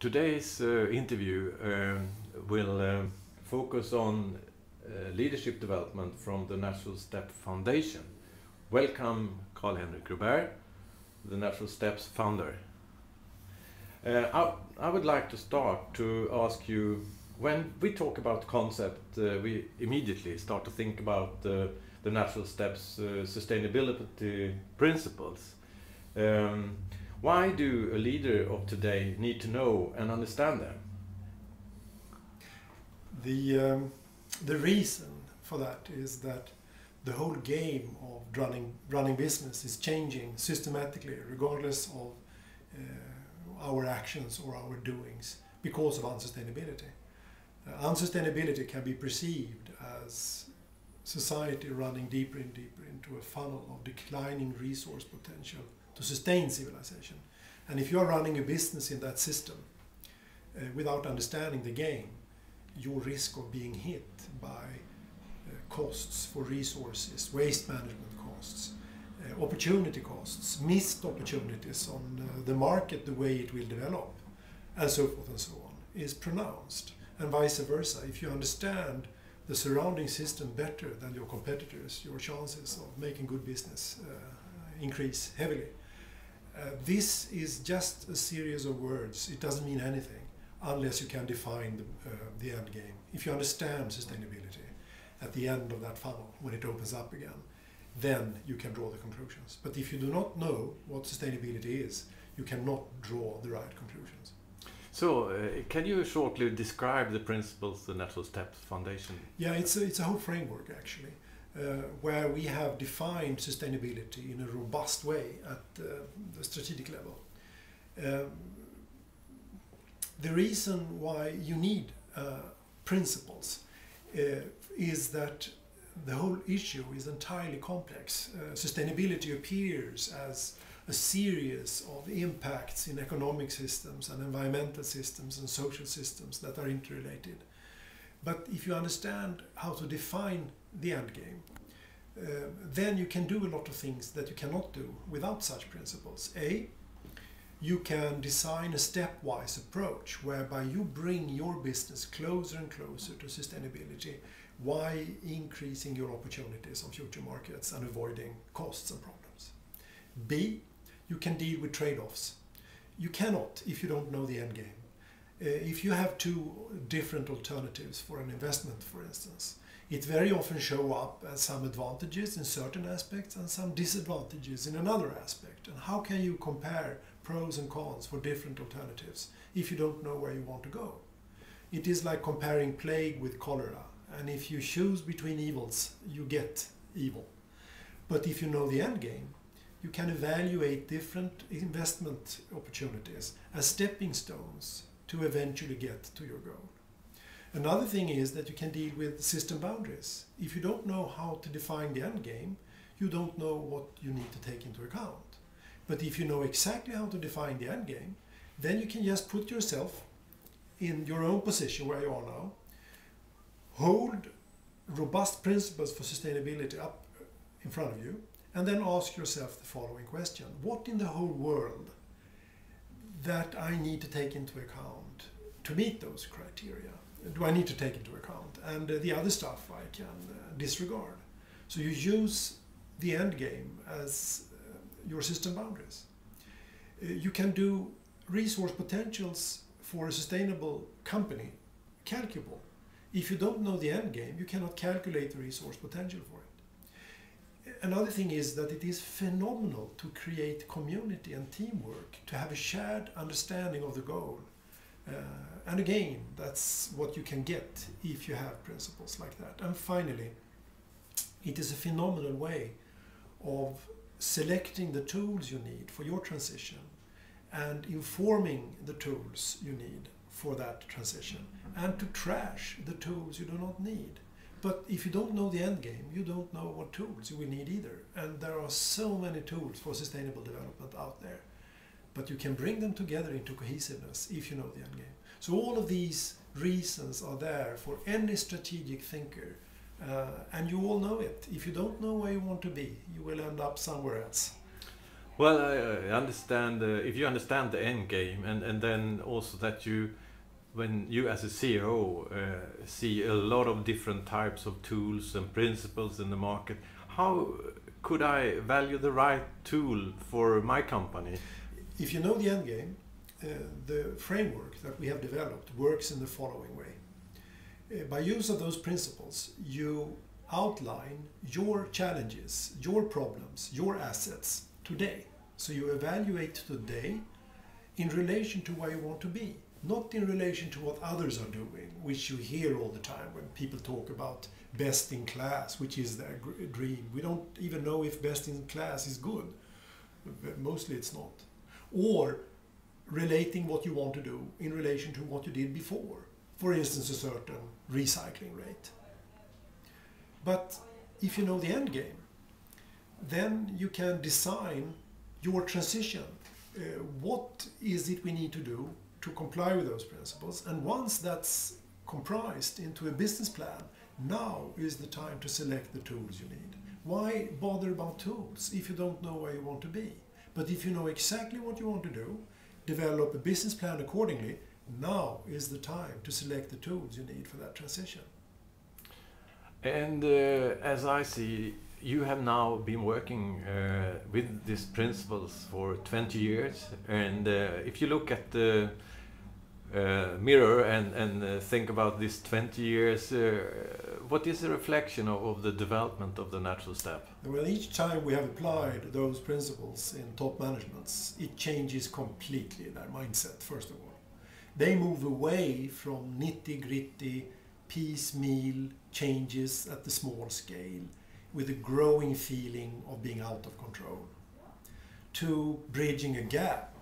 Today's interview will focus on leadership development from the Natural Step Foundation. Welcome, Karl Henrik, the Natural Steps founder. I would like to start to ask you, when we talk about concept, we immediately start to think about the Natural Steps sustainability principles. Why do a leader of today need to know and understand them? The reason for that is that the whole game of running business is changing systematically, regardless of our actions or our doings, because of unsustainability. Unsustainability can be perceived as society running deeper and deeper into a funnel of declining resource potential to sustain civilization. And if you are running a business in that system without understanding the game, your risk of being hit by costs for resources, waste management costs, opportunity costs, missed opportunities on the market, the way it will develop, and so forth and so on, is pronounced. And vice versa, if you understand the surrounding system better than your competitors, your chances of making good business increase heavily. This is just a series of words. It doesn't mean anything unless you can define the end game. If you understand sustainability at the end of that funnel, when it opens up again, then you can draw the conclusions. But if you do not know what sustainability is, you cannot draw the right conclusions. So, can you shortly describe the principles the Natural Steps Foundation? Yeah, it's a whole framework actually, where we have defined sustainability in a robust way at the strategic level. The reason why you need principles is that the whole issue is entirely complex. Sustainability appears as a series of impacts in economic systems and environmental systems and social systems that are interrelated. But if you understand how to define the end game, then you can do a lot of things that you cannot do without such principles. You can design a stepwise approach whereby you bring your business closer and closer to sustainability while increasing your opportunities on future markets and avoiding costs and problems. B, you can deal with trade-offs. You cannot if you don't know the end game. If you have two different alternatives for an investment, for instance, it very often show up as some advantages in certain aspects and some disadvantages in another aspect. And how can you compare pros and cons for different alternatives if you don't know where you want to go? It is like comparing plague with cholera. And if you choose between evils, you get evil. But if you know the end game, you can evaluate different investment opportunities as stepping stones to eventually get to your goal. Another thing is that you can deal with system boundaries. If you don't know how to define the end game, you don't know what you need to take into account. But if you know exactly how to define the end game, then you can just put yourself in your own position where you are now, hold robust principles for sustainability up in front of you, and then ask yourself the following question. What in the whole world that I need to take into account to meet those criteria do I need to take into account? And the other stuff I can disregard. So you use the end game as your system boundaries. You can do resource potentials for a sustainable company calculable. If you don't know the end game, you cannot calculate the resource potential for it. Another thing is that it is phenomenal to create community and teamwork, to have a shared understanding of the goal. And again, that's what you can get if you have principles like that. And finally, it is a phenomenal way of selecting the tools you need for your transition and informing the tools you need for that transition, and to trash the tools you do not need. But if you don't know the end game, you don't know what tools you will need either. And there are so many tools for sustainable development out there. But you can bring them together into cohesiveness if you know the end game. So all of these reasons are there for any strategic thinker. And you all know it. If you don't know where you want to be, you will end up somewhere else. Well, I understand if you understand the end game, and then also that you, when you as a CEO see a lot of different types of tools and principles in the market, how could I value the right tool for my company? If you know the end game, the framework that we have developed works in the following way. By use of those principles, you outline your challenges, your problems, your assets today. So you evaluate today in relation to where you want to be, not in relation to what others are doing, which you hear all the time when people talk about best in class, which is their dream. We don't even know if best in class is good. Mostly it's not. Or relating what you want to do in relation to what you did before. For instance, a certain recycling rate. But if you know the end game, then you can design your transition. What is it we need to do to comply with those principles? And once that's comprised into a business plan, now is the time to select the tools you need. Why bother about tools if you don't know where you want to be? But if you know exactly what you want to do, develop a business plan accordingly, now is the time to select the tools you need for that transition. And as I see, you have now been working with these principles for 20 years. And if you look at the mirror and think about these 20 years, what is the reflection of the development of the natural step? Well, each time we have applied those principles in top managements, it changes completely their mindset, first of all. They move away from nitty-gritty, piecemeal changes at the small scale with a growing feeling of being out of control, to bridging a gap,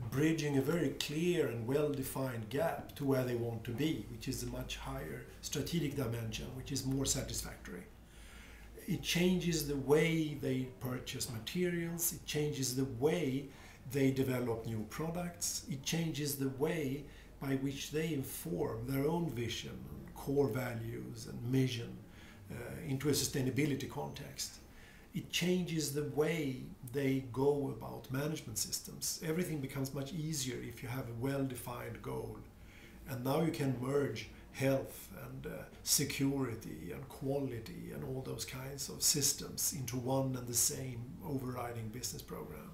bridging a very clear and well-defined gap to where they want to be, which is a much higher strategic dimension, which is more satisfactory. It changes the way they purchase materials, it changes the way they develop new products, it changes the way by which they inform their own vision, core values and mission into a sustainability context. It changes the way they go about management systems. Everything becomes much easier if you have a well-defined goal. And now you can merge health and security and quality and all those kinds of systems into one and the same overriding business program.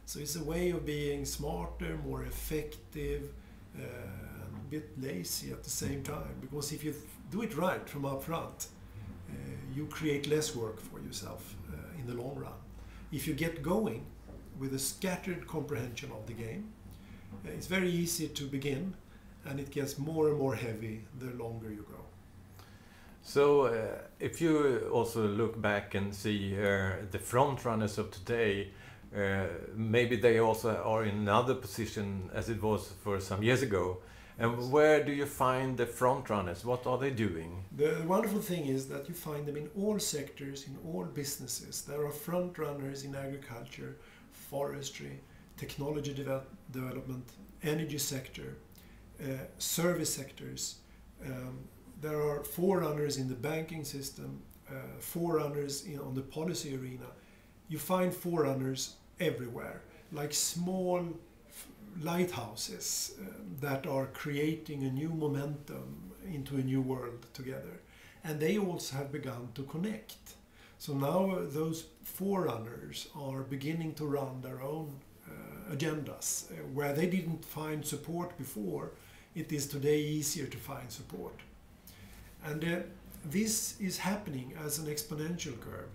So it's a way of being smarter, more effective, and a bit lazy at the same time. Because if you do it right from up front, you create less work for yourself in the long run. If you get going with a scattered comprehension of the game, it's very easy to begin, and it gets more and more heavy the longer you go. So if you also look back and see the front runners of today, maybe they also are in another position as it was for some years ago. And where do you find the front runners? What are they doing? The wonderful thing is that you find them in all sectors, in all businesses. There are front runners in agriculture, forestry, technology development, energy sector, service sectors. There are forerunners in the banking system, forerunners on the policy arena. You find forerunners everywhere, like small lighthouses that are creating a new momentum into a new world together. And they also have begun to connect. So now those forerunners are beginning to run their own agendas. Where they didn't find support before, it is today easier to find support. And this is happening as an exponential curve.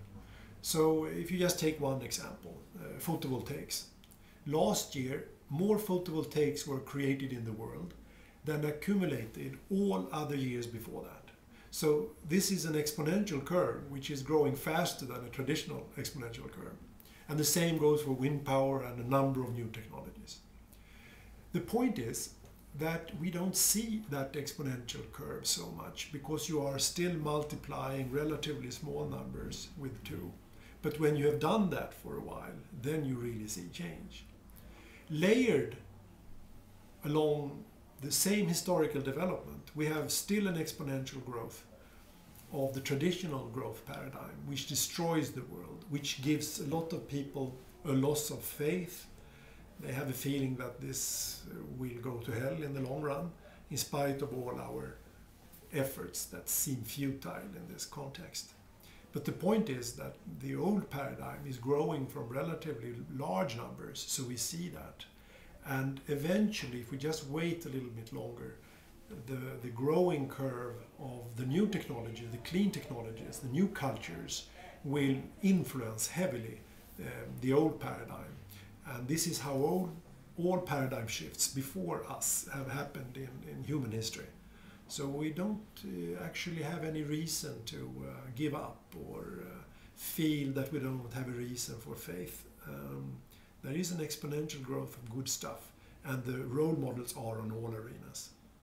So if you just take one example, photovoltaics. Last year, more photovoltaics were created in the world than accumulated all other years before that. So this is an exponential curve which is growing faster than a traditional exponential curve. And the same goes for wind power and a number of new technologies. The point is that we don't see that exponential curve so much because you are still multiplying relatively small numbers with 2. But when you have done that for a while, then you really see change. Layered along the same historical development, we have still an exponential growth of the traditional growth paradigm, which destroys the world, which gives a lot of people a loss of faith. They have a feeling that this will go to hell in the long run, in spite of all our efforts that seem futile in this context. But the point is that the old paradigm is growing from relatively large numbers, so we see that. And eventually, if we just wait a little bit longer, the growing curve of the new technology, the clean technologies, the new cultures will influence heavily the old paradigm. And this is how all paradigm shifts before us have happened in human history. So we don't actually have any reason to give up or feel that we don't have a reason for faith. There is an exponential growth of good stuff, and the role models are on all arenas.